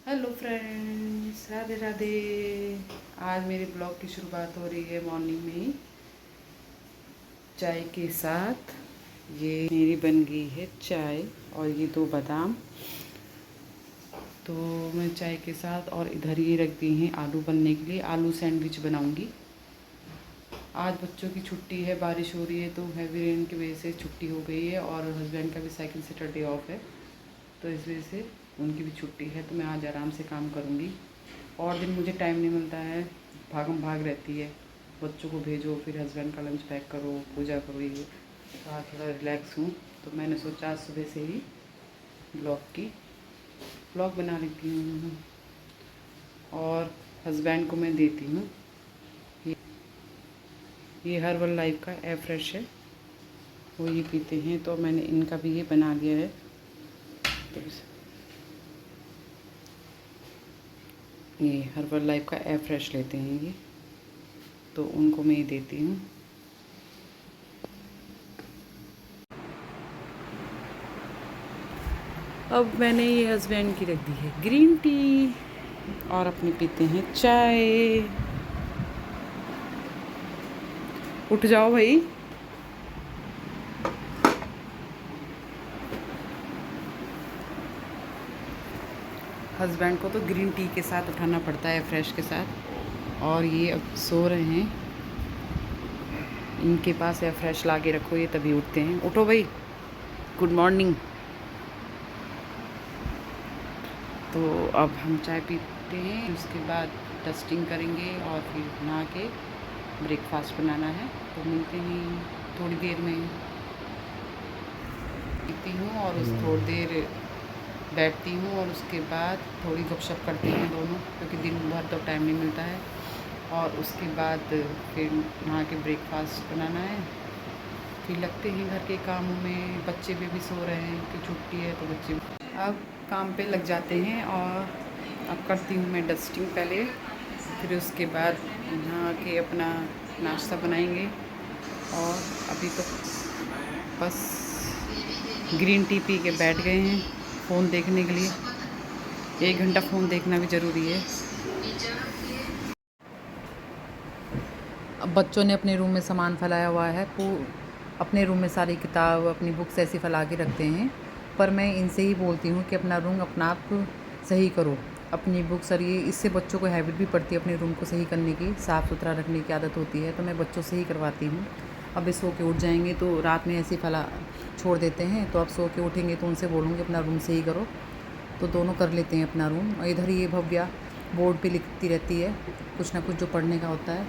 Hello friends, Radhe Radhe. आज मेरे blog की शुरुआत हो रही है मॉर्निंग में ही चाय के साथ। ये मेरी बन गई है चाय और ये 2 बादाम। तो मैं चाय के साथ और इधर ये रख दी हैं आलू बनने के लिए। आलू सैंडविच बनाऊंगी। आज बच्चों की छुट्टी है, बारिश हो रही है तो हैवी रेन की वजह से छुट्टी हो गई है और हस्बैंड का भी सेकंड सैटरडे ऑफ है, तो इस वजह से उनकी भी छुट्टी है। तो मैं आज आराम से काम करूँगी। और दिन मुझे टाइम नहीं मिलता है, भागम भाग रहती है। बच्चों को भेजो, फिर हस्बैंड का लंच पैक करो, पूजा करो। ये तो आज थोड़ा रिलैक्स हूँ, तो मैंने सोचा आज सुबह से ही ब्लॉग बना लेती हूँ और हस्बैंड को मैं देती हूँ। ये हर्बल लाइफ का एयर फ्रेश है, वो ये पीते हैं, तो मैंने इनका भी ये बना लिया है। तो ये हर्बल लाइफ का एयर फ्रेश लेते हैं ये, तो उनको मैं ये देती हूँ। अब मैंने ये हस्बैंड की रख दी है ग्रीन टी और अपनी पीते हैं चाय। उठ जाओ भाई। हस्बैंड को तो ग्रीन टी के साथ उठाना पड़ता है, फ्रेश के साथ, और ये अब सो रहे हैं। इनके पास है फ्रेश ला के रखो, ये तभी उठते हैं। उठो भाई, गुड मॉर्निंग। तो अब हम चाय पीते हैं, उसके बाद डस्टिंग करेंगे और फिर नहा के ब्रेकफास्ट बनाना है। तो मिलते हैं थोड़ी देर में। पीती हूँ और उस थोड़ी देर बैठती हूँ और उसके बाद थोड़ी गपशप करते हैं दोनों, क्योंकि दिन भर तो टाइम नहीं मिलता है। और उसके बाद फिर नहा के ब्रेकफास्ट बनाना है, फिर लगते हैं घर के कामों में। बच्चे भी सो रहे हैं कि छुट्टी है, तो बच्चे अब काम पे लग जाते हैं। और अब करती हूँ मैं डस्टिंग पहले, फिर उसके बाद नहा के अपना नाश्ता बनाएंगे। और अभी तो बस ग्रीन टी पी के बैठ गए हैं फ़ोन देखने के लिए। 1 घंटा फ़ोन देखना भी ज़रूरी है। अब बच्चों ने अपने रूम में सामान फैलाया हुआ है। अपने रूम में सारी किताब, अपनी बुक्स ऐसी फैला के रखते हैं। पर मैं इनसे ही बोलती हूँ कि अपना रूम अपना आप सही करो, अपनी बुक्स। और ये इससे बच्चों को हैबिट भी पड़ती है अपने रूम को सही करने की, साफ़ सुथरा रखने की आदत होती है। तो मैं बच्चों से ही करवाती हूँ। अब सो के उठ जाएंगे तो रात में ऐसे ही फैला छोड़ देते हैं, तो अब सो के उठेंगे तो उनसे बोलूँगी अपना रूम सही करो। तो दोनों कर लेते हैं अपना रूम। और इधर ये भव्या बोर्ड पे लिखती रहती है कुछ ना कुछ जो पढ़ने का होता है।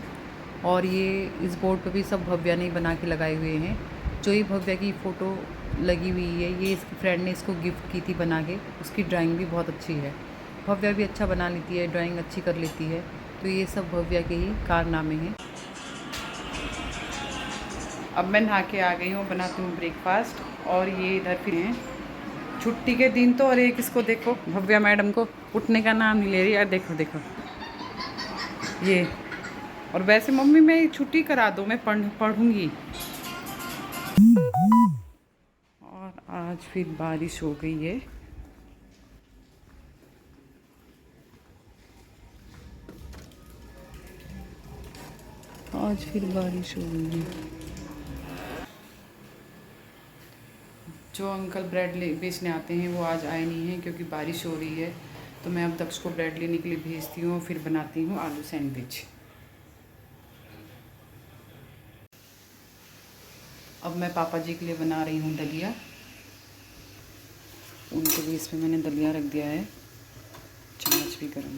और ये इस बोर्ड पे भी सब भव्या ने बना के लगाए हुए हैं। जो ये भव्या की फ़ोटो लगी हुई है, ये इसकी फ्रेंड ने इसको गिफ्ट की थी बना के। उसकी ड्राइंग भी बहुत अच्छी है। भव्या भी अच्छा बना लेती है, ड्राइंग अच्छी कर लेती है। तो ये सब भव्या के ही कारनामे हैं। अब मैं नहा के आ गई हूँ, बनाती हूँ ब्रेकफास्ट। और ये इधर फिर हैं छुट्टी के दिन तो। और एक इसको देखो, भव्या मैडम को उठने का नाम नहीं ले रही यार। देखो देखो ये। और वैसे मम्मी मैं छुट्टी करा दो, मैं पढ़ूंगी। और आज फिर बारिश हो गई है। आज फिर बारिश हो गई है। जो अंकल ब्रेड ले बेचने आते हैं वो आज आए नहीं हैं, क्योंकि बारिश हो रही है। तो मैं अब दक्ष को ब्रेड लेने के लिए भेजती हूँ, फिर बनाती हूँ आलू सैंडविच। अब मैं पापा जी के लिए बना रही हूँ दलिया। उनके लिए इसमें मैंने दलिया रख दिया है, चम्मच भी गर्म।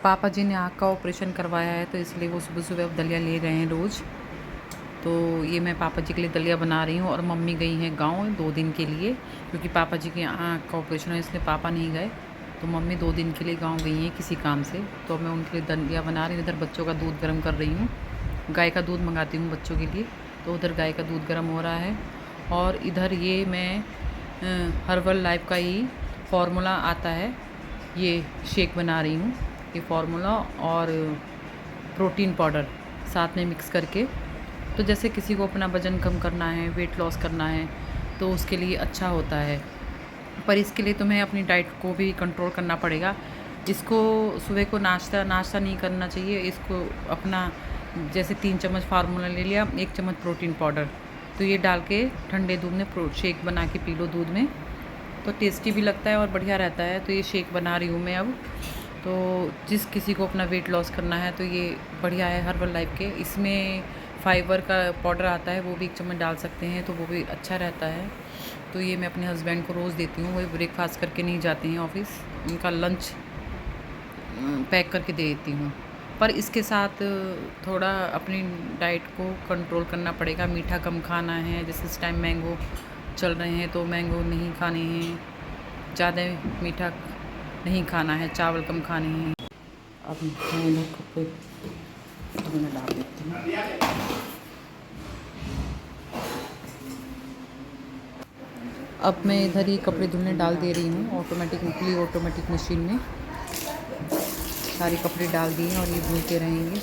पापा जी ने आँख का ऑपरेशन करवाया है, तो इसलिए वो सुबह सुबह अब दलिया ले रहे हैं रोज़। तो ये मैं पापा जी के लिए दलिया बना रही हूँ। और मम्मी गई हैं गांव 2 दिन के लिए, क्योंकि पापा जी के आँख का ऑपरेशन है, इसलिए पापा नहीं गए। तो मम्मी 2 दिन के लिए गांव गई हैं किसी काम से। तो मैं उनके लिए दलिया बना रही हूँ। इधर बच्चों का दूध गर्म कर रही हूँ। गाय का दूध मंगाती हूँ बच्चों के लिए, तो उधर गाय का दूध गर्म हो रहा है। और इधर ये मैं हर्बल लाइफ का ही फार्मूला आता है, ये शेक बना रही हूँ। ये फार्मूला और प्रोटीन पाउडर साथ में मिक्स करके। तो जैसे किसी को अपना वज़न कम करना है, वेट लॉस करना है, तो उसके लिए अच्छा होता है। पर इसके लिए तुम्हें अपनी डाइट को भी कंट्रोल करना पड़ेगा। इसको सुबह को नाश्ता नहीं करना चाहिए। इसको अपना जैसे 3 चम्मच फार्मूला ले लिया, 1 चम्मच प्रोटीन पाउडर, तो ये डाल के ठंडे दूध में शेक बना के पी लो दूध में, तो टेस्टी भी लगता है और बढ़िया रहता है। तो ये शेक बना रही हूँ मैं अब। तो जिस किसी को अपना वेट लॉस करना है तो ये बढ़िया है हर्बल लाइफ के। इसमें फाइबर का पाउडर आता है, वो भी 1 चम्मच डाल सकते हैं, तो वो भी अच्छा रहता है। तो ये मैं अपने हस्बैंड को रोज़ देती हूँ। वो ब्रेकफास्ट करके नहीं जाते हैं ऑफ़िस, उनका लंच पैक करके दे देती हूँ। पर इसके साथ थोड़ा अपनी डाइट को कंट्रोल करना पड़ेगा। मीठा कम खाना है, जैसे इस टाइम मैंगो चल रहे हैं तो मैंगो नहीं खाने हैं, ज़्यादा मीठा नहीं खाना है, चावल कम खाने हैं। अब मैं इधर कपड़े धोने डाल देती हूँ। अब मैं इधर ही कपड़े धुलने डाल दे रही हूँ ऑटोमेटिक मशीन में। सारे कपड़े डाल दिए और ये धुलते रहेंगे।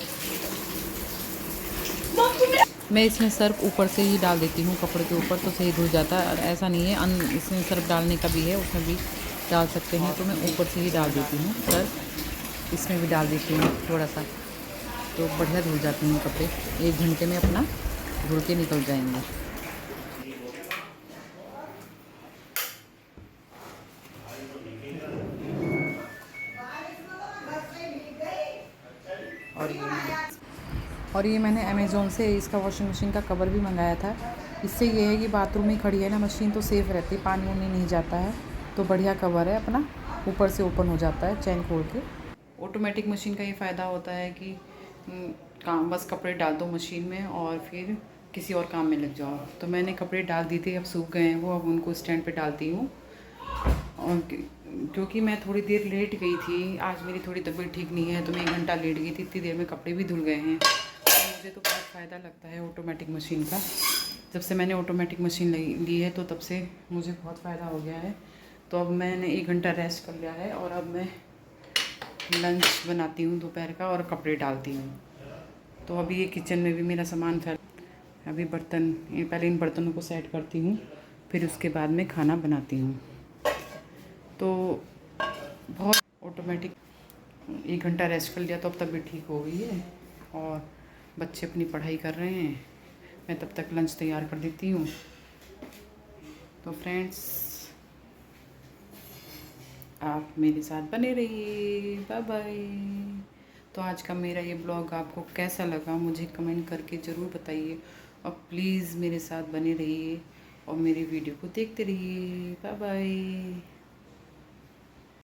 मैं इसमें सर्फ ऊपर से ही डाल देती हूँ कपड़े के ऊपर, तो सही धुल जाता है। और ऐसा नहीं है इसमें सर्फ डालने का भी है, उसमें भी डाल सकते हैं, तो मैं ऊपर से ही डाल देती हूँ सर्फ। इसमें भी डाल देती हूँ थोड़ा सा, तो बढ़िया धुल जाते हैं कपड़े। 1 घंटे में अपना धुल के निकल जाएंगे। और ये मैंने अमेज़ोन से इसका वॉशिंग मशीन का कवर भी मंगाया था। इससे ये है कि बाथरूम में खड़ी है ना मशीन, तो सेफ़ रहती है, पानी वानी नहीं जाता है। तो बढ़िया कवर है, अपना ऊपर से ओपन हो जाता है चैन खोल के। ऑटोमेटिक मशीन का ये फ़ायदा होता है कि काम बस कपड़े डाल दो मशीन में और फिर किसी और काम में लग जाओ। तो मैंने कपड़े डाल दिए थे, अब सूख गए हैं वो, अब उनको स्टैंड पे डालती हूँ। और क्योंकि मैं थोड़ी देर लेट गई थी, आज मेरी थोड़ी तबीयत ठीक नहीं है, तो मैं 1 घंटा लेट गई थी, इतनी देर में कपड़े भी धुल गए हैं। तो मुझे तो बहुत फ़ायदा लगता है ऑटोमेटिक मशीन का। जब से मैंने ऑटोमेटिक मशीन ली है तो तब से मुझे बहुत फ़ायदा हो गया है। तो अब मैंने 1 घंटा रेस्ट कर लिया है और अब मैं लंच बनाती हूँ दोपहर का और कपड़े डालती हूँ। तो अभी ये किचन में भी मेरा सामान फैल, अभी पहले इन बर्तनों को सेट करती हूँ, फिर उसके बाद में खाना बनाती हूँ। तो बहुत ऑटोमेटिक 1 घंटा रेस्ट कर लिया तो अब तबीयत ठीक हो गई है और बच्चे अपनी पढ़ाई कर रहे हैं। मैं तब तक लंच तैयार कर देती हूँ। तो फ्रेंड्स, आप मेरे साथ बने रहिए। Bye bye. तो आज का मेरा ये ब्लॉग आपको कैसा लगा मुझे कमेंट करके ज़रूर बताइए, और प्लीज़ मेरे साथ बने रहिए और मेरी वीडियो को देखते रहिए। Bye bye.